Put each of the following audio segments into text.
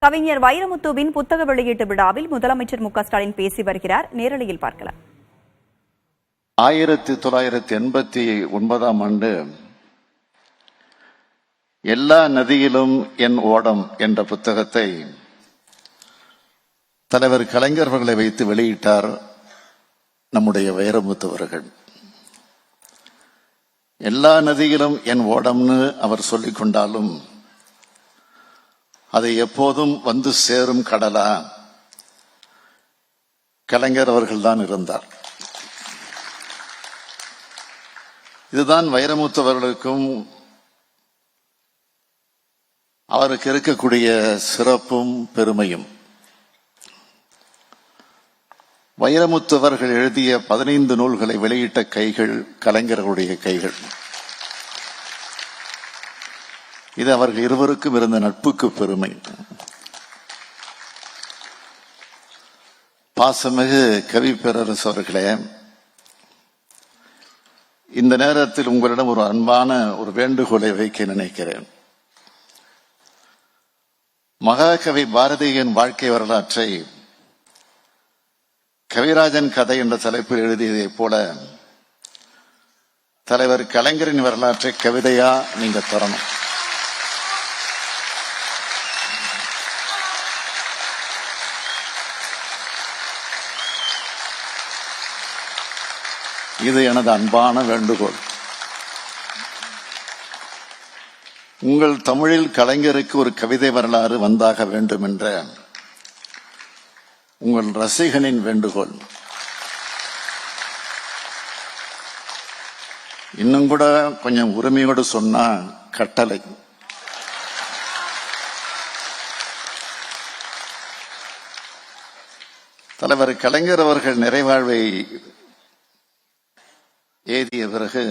கவிஞர் வைரமுத்துவின் புத்தக வெளியீட்டு விழாவில் முதலமைச்சர் மு க ஸ்டாலின் பேசி வருகிறார். நேரலையில் பார்க்கலாம். 1989ஆம் ஆண்டு எல்லா நதியிலும் என் ஓடம் என்ற புத்தகத்தை தலைவர் கலைஞர் அவர்களை வைத்து வெளியிட்டார் நம்முடைய வைரமுத்து அவர்கள். எல்லா நதியிலும் என் ஓடம்னு அவர் சொல்லிக் கொண்டாலும் அதை எப்போதும் வந்து சேரும் கடலா கலைஞர் அவர்கள்தான் இருந்தார். இதுதான் வைரமுத்து அவர்களுக்கும் அவருக்கு இருக்கக்கூடிய சிறப்பும் பெருமையும். வைரமுத்து அவர்கள் எழுதிய 15 நூல்களை வெளியிட்ட கைகள் கலைஞர்களுடைய கைகள். இது அவர்கள் இருவருக்கும் இருந்த நட்புக்கு பெருமை. பாசமிகு கவி பேரரசு அவர்களே, இந்த நேரத்தில் உங்களிடம் ஒரு அன்பான ஒரு வேண்டுகோளை வைக்க நினைக்கிறேன். மகாகவி பாரதியின் வாழ்க்கை வரலாற்றை கவிராஜன் கதை என்ற தலைப்பில் எழுதியதைப் போல தலைவர் கலைஞரின் வரலாற்றை கவிதையா நீங்க தரணும். இது எனது அன்பான வேண்டுகோள். உங்கள் தமிழில் கலைஞருக்கு ஒரு கவிதை வரலாறு வந்தாக வேண்டும் என்ற உங்கள் ரசிகனின் வேண்டுகோள். இன்னும் கூட கொஞ்சம் உரிமையோடு சொன்னா கட்டளை. தலைவர் கலைஞர் அவர்கள் நிறைவாழ்வை ஏதிய பிறகு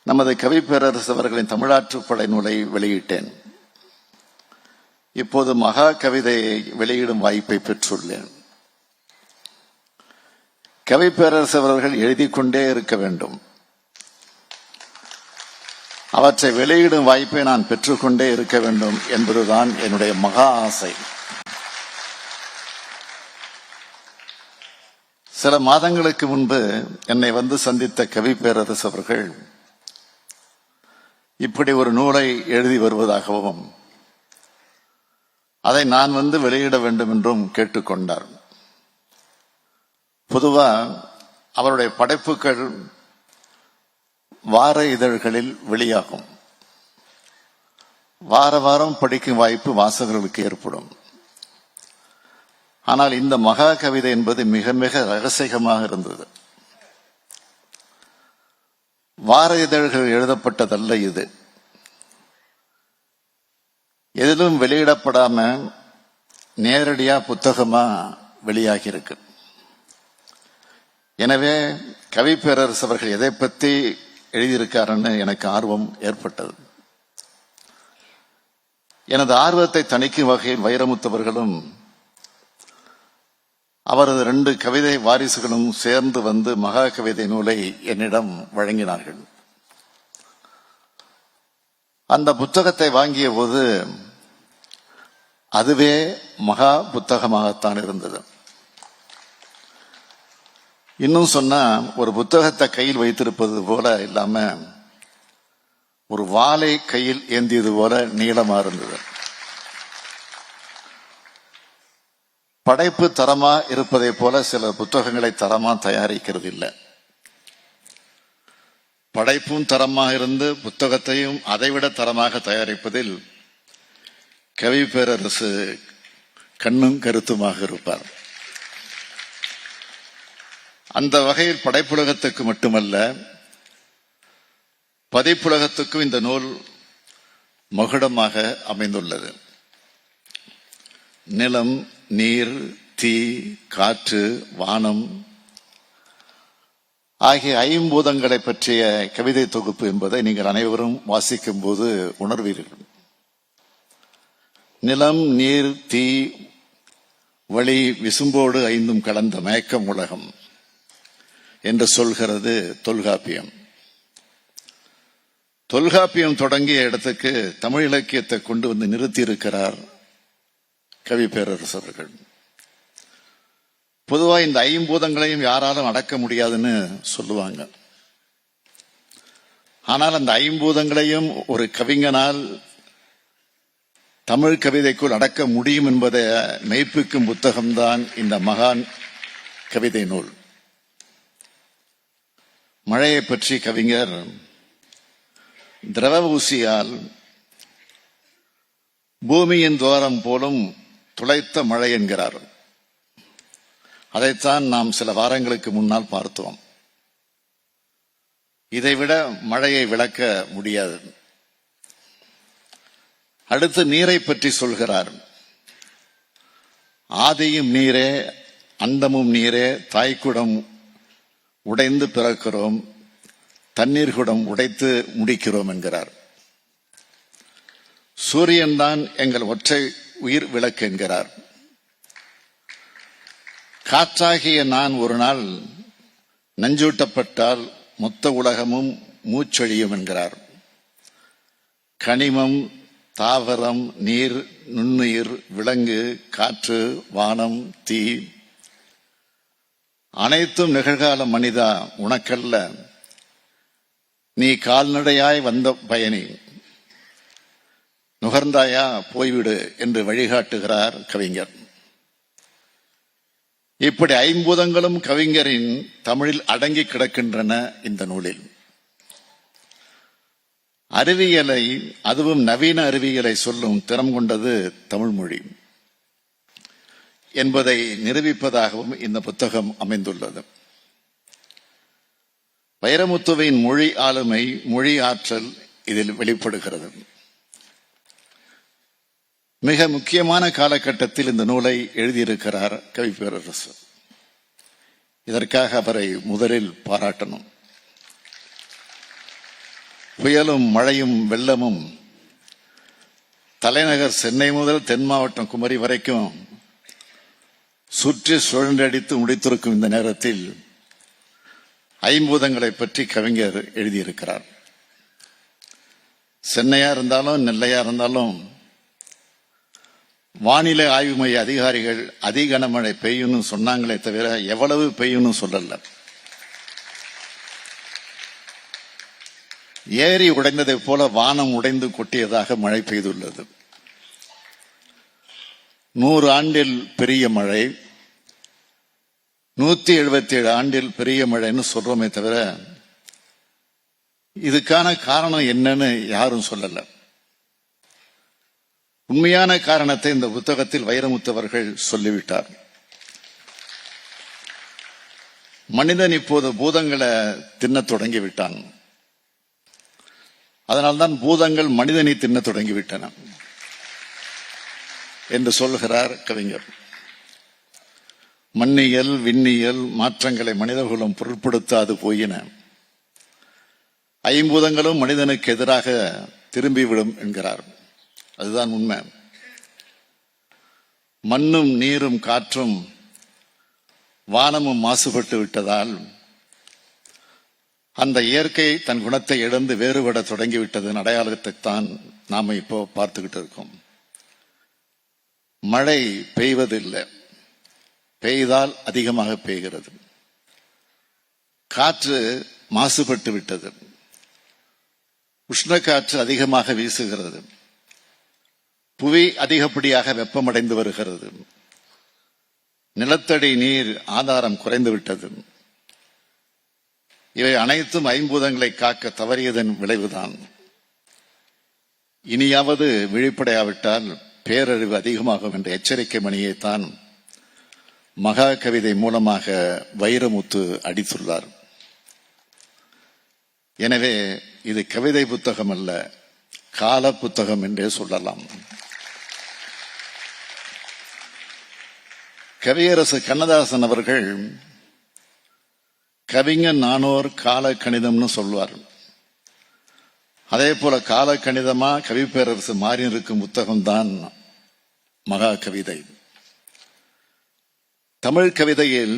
நமது கவி பேரரசு அவர்களின் தமிழாற்றுப்படை நூலை வெளியிட்டேன். இப்போது மகா கவிதையை வெளியிடும் வாய்ப்பை பெற்றுள்ளேன். கவி பேரரசு அவர்கள் எழுதி கொண்டே இருக்க வேண்டும். அவற்றை வெளியிடும் வாய்ப்பை நான் பெற்றுக்கொண்டே இருக்க வேண்டும் என்பதுதான் என்னுடைய மகா ஆசை. சில மாதங்களுக்கு முன்பு என்னை வந்து சந்தித்த கவி பேரரசு அவர்கள் இப்படி ஒரு நூலை எழுதி வருவதாகவும் அதை நான் வந்து வெளியிட வேண்டும் என்றும் கேட்டுக்கொண்டார். பொதுவா அவருடைய படைப்புகள் வார இதழ்களில் வெளியாகும். வார வாரம் படிக்கும் வாய்ப்பு வாசகர்களுக்கு ஏற்படும். ஆனால் இந்த மகா கவிதை என்பது மிக மிக ரகசியமாக இருந்தது. வார இதழ்கள் எழுதப்பட்டதல்ல. இது எதிலும் வெளியிடப்படாம நேரடியா புத்தகமா வெளியாகி இருக்கு. எனவே கவி பேரரசு அவர்கள் எதை பத்தி எழுதியிருக்காருன்னு எனக்கு ஆர்வம் ஏற்பட்டது. எனது ஆர்வத்தை தணிக்கும் வகையில் வைரமுத்து அவர்களும் அவரது 2 கவிதை வாரிசுகளும் சேர்ந்து வந்து மகா கவிதை நூலை என்னிடம் வழங்கினார்கள். அந்த புத்தகத்தை வாங்கிய போது அதுவே மகா புத்தகமாகத்தான் இருந்தது. இன்னும் சொன்னா ஒரு புத்தகத்தை கையில் வைத்திருப்பது போல இல்லாம ஒரு வாளை கையில் ஏந்தியது போல நீளமா இருந்தது. படைப்பு தரமா இருப்பதை போல சில புத்தகங்களை தரமா தயாரிக்கிறது இல்லை. படைப்பும் தரமா இருந்து புத்தகத்தையும் அதைவிட தரமாக தயாரிப்பதில் கவி பேரரசு கண்ணும் கருத்துமாக இருப்பார். அந்த வகையில் படைப்புலகத்துக்கு மட்டுமல்ல, பதிப்புலகத்துக்கும் இந்த நூல் மகுடமாக அமைந்துள்ளது. நிலம், நீர், தீ, காற்று, வானம் ஆகிய 5 பூதங்களை பற்றிய கவிதை தொகுப்பு என்பதை நீங்கள் அனைவரும் வாசிக்கும் போது உணர்வீர்கள். நிலம், நீர், தீ, வழி, விசும்போடு 5 கலந்த மயக்கம் உலகம் என்று சொல்கிறது தொல்காப்பியம். தொல்காப்பியம் தொடங்கிய இடத்துக்கு தமிழ் இலக்கியத்தை கொண்டு வந்து நிறுத்தி இருக்கிறார் கவி பேரரசர்கள். பொதுவா இந்த ஐம்பூதங்களையும் யாராலும் அடக்க முடியாதுன்னு சொல்லுவாங்க. ஆனால் அந்த ஐம்பூதங்களையும் ஒரு கவிஞனால் தமிழ் கவிதைக்குள் அடக்க முடியும் என்பதை மெய்ப்பிக்கும் புத்தகம்தான் இந்த மகான் கவிதை நூல். மழையை பற்றி கவிஞர் திரவ ஊசியால் பூமியின் துவாரம் போலும் துளைத்த மழை என்கிறார். அதைத்தான் நாம் சில வாரங்களுக்கு முன்னால் பார்த்தோம். இதைவிட மழையை விளக்க முடியாது. அடுத்து நீரை பற்றி சொல்கிறார். ஆதியும் நீரே, அந்தமும் நீரே, தாய்க்குடம் உடைந்து பிறக்கிறோம், தண்ணீர் குடம் உடைத்து முடிக்கிறோம் என்கிறார். சூரியன் தான் எங்கள் ஒற்றை உயிர் விளக்கு என்கிறார். காற்றாகிய நான் ஒரு நாள் நஞ்சூட்டப்பட்டால் மொத்த உலகமும் மூச்சொழியும் என்கிறார். கனிமம், தாவரம், நீர், நுண்ணுயிர், விலங்கு, காற்று, வானம், தீ அனைத்தும் நிகழ்கால மனிதா உனக்கல்ல, நீ கால்நடையாய் வந்த பயணி, நுகர்ந்தாயா போய்விடு என்று வழிகாட்டுகிறார் கவிஞர். இப்படி ஐம்பூதங்களும் கவிஞரின் தமிழில் அடங்கி கிடக்கின்றன இந்த நூலில். அறிவியலை, அதுவும் நவீன அறிவியலை சொல்லும் திறம் கொண்டது தமிழ் மொழி என்பதை நிரூபிப்பதாகவும் இந்த புத்தகம் அமைந்துள்ளது. வைரமுத்துவின் மொழி ஆளுமை, மொழி ஆற்றல் இதில் வெளிப்படுகிறது. மிக முக்கியமான காலகட்டத்தில் இந்த நூலை எழுதியிருக்கிறார் கவி பேரரசர். இதற்காக அவரை முதலில் பாராட்டணும். புயலும் மழையும் வெள்ளமும் தலைநகர் சென்னை முதல் தென் மாவட்டம் குமரி வரைக்கும் சுற்றி சுழன்றடித்து முடித்திருக்கும் இந்த நேரத்தில் ஐம்பூதங்களை பற்றி கவிஞர் எழுதியிருக்கிறார். சென்னையா இருந்தாலும் நெல்லையா இருந்தாலும் வானிலை ஆய்வு மைய அதிகாரிகள் அதி கனமழை பெய்யும்னு சொன்னாங்களே தவிர எவ்வளவு பெய்யும்னு சொல்லல. ஏரி உடைந்ததை போல வானம் உடைந்து கொட்டியதாக மழை பெய்துள்ளது. 100 ஆண்டில் பெரிய மழை, 177 ஆண்டில் பெரிய மழைன்னு சொல்றோமே தவிர இதுக்கான காரணம் என்னன்னு யாரும் சொல்லல. உண்மையான காரணத்தை இந்த புத்தகத்தில் வைரமுத்து அவர்கள் சொல்லிவிட்டார். மனிதன் இப்போது பூதங்களை தின்னத் தொடங்கிவிட்டான். அதனால்தான் பூதங்கள் மனிதனை தின்ன தொடங்கிவிட்டன என்று சொல்கிறார் கவிஞர். மண்ணியல், விண்ணியல் மாற்றங்களை மனிதகுலம் பொருட்படுத்தாது போயின. ஐம்பூதங்களும் மனிதனுக்கு எதிராக திரும்பிவிடும் என்கிறார். அதுதான் உண்மை. மண்ணும் நீரும் காற்றும் வானமும் மாசுபட்டு விட்டதால் அந்த இயற்கை தன் குணத்தை இழந்து வேறுபட தொடங்கிவிட்டதன் அடையாளத்தை தான் நாம இப்போ பார்த்துக்கிட்டு இருக்கோம். மழை பெய்வதில்லை, பெய்தால் அதிகமாக பெய்கிறது. காற்று மாசுபட்டு விட்டது, உஷ்ண காற்று அதிகமாக வீசுகிறது. புவி அதிகப்படியாக வெப்பமடைந்து வருகிறது. நிலத்தடி நீர் ஆதாரம் குறைந்து விட்டது. இவை அனைத்தும் ஐம்பூதங்களை காக்க தவறியதன் விளைவுதான். இனியாவது விழிப்படையாவிட்டால் பேரழிவு அதிகமாகும் என்ற எச்சரிக்கை மணியைத்தான் மகா கவிதை மூலமாக வைரமுத்து அடித்துள்ளார். எனவே இது கவிதை புத்தகம் அல்ல, கால புத்தகம் என்றே சொல்லலாம். கவியரசு கண்ணதாசன் அவர்கள் கவிஞன் நானோர் கால கணிதம்னு சொல்வார். அதே போல கால கணிதமா கவி பேரரசு மாறி இருக்கும் புத்தகம்தான் மகா கவிதை. தமிழ் கவிதையில்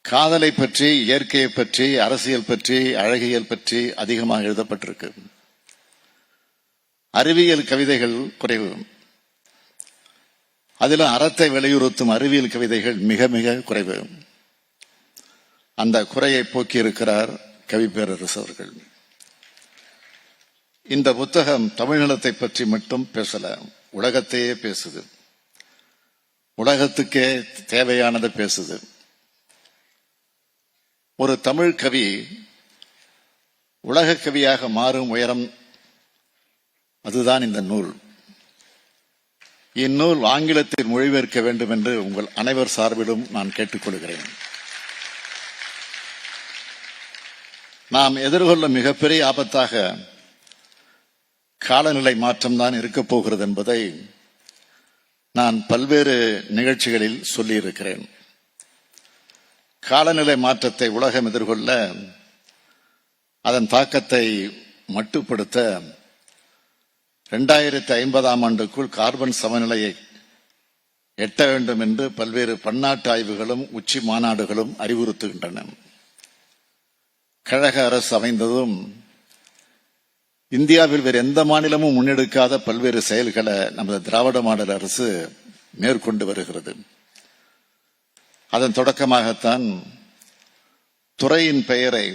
காதலை பற்றி, இயற்கையை பற்றி, அரசியல் பற்றி, அழகியல் பற்றி அதிகமாக எழுதப்பட்டிருக்கு. அறிவியல் கவிதைகள் குறைவு. அதிலும் அறத்தை வலியுறுத்தும் அறிவியல் கவிதைகள் மிக மிக குறைவு. அந்த குறையை போக்கியிருக்கிறார் கவிப்பேரரசு அவர்கள். இந்த புத்தகம் தமிழ்நிலத்தை பற்றி மட்டும் பேசல, உலகத்தையே பேசுது, உலகத்துக்கே தேவையானதை பேசுது. ஒரு தமிழ் கவி உலக கவியாக மாறும் உயரம், அதுதான் இந்த நூல். இந்நூல் ஆங்கிலத்தில் மொழிபெயர்க்க வேண்டும் என்று உங்கள் அனைவர் சார்பிலும் நான் கேட்டுக்கொள்கிறேன். நாம் எதிர்கொள்ளும் மிகப்பெரிய ஆபத்தாக காலநிலை மாற்றம் தான் இருக்கப் போகிறது என்பதை நான் பல்வேறு நிகழ்ச்சிகளில் சொல்லியிருக்கிறேன். காலநிலை மாற்றத்தை உலகம் எதிர்கொள்ள, அதன் தாக்கத்தை மட்டுப்படுத்த 2050ஆம் ஆண்டுக்குள் கார்பன் சமநிலையை எட்ட வேண்டும் என்று பல்வேறு பன்னாட்டு ஆய்வுகளும் உச்சி மாநாடுகளும் அறிவுறுத்துகின்றன. கழக அரசு அமைந்ததும் இந்தியாவில் வேறு எந்த மாநிலமும் முன்னெடுக்காத பல்வேறு செயல்களை நமது திராவிட மாடல் அரசு மேற்கொண்டு வருகிறது. அதன் தொடக்கமாகத்தான் துறையின் பெயரை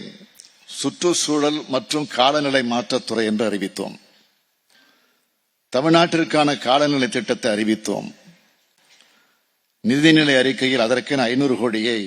சுற்றுச்சூழல் மற்றும் காலநிலை மாற்றத்துறை என்று அறிவித்தோம். தமிழ்நாட்டிற்கான காலநிலை திட்டத்தை அறிவித்தோம். நிதிநிலை அறிக்கையில் அதற்கென 500 கோடியை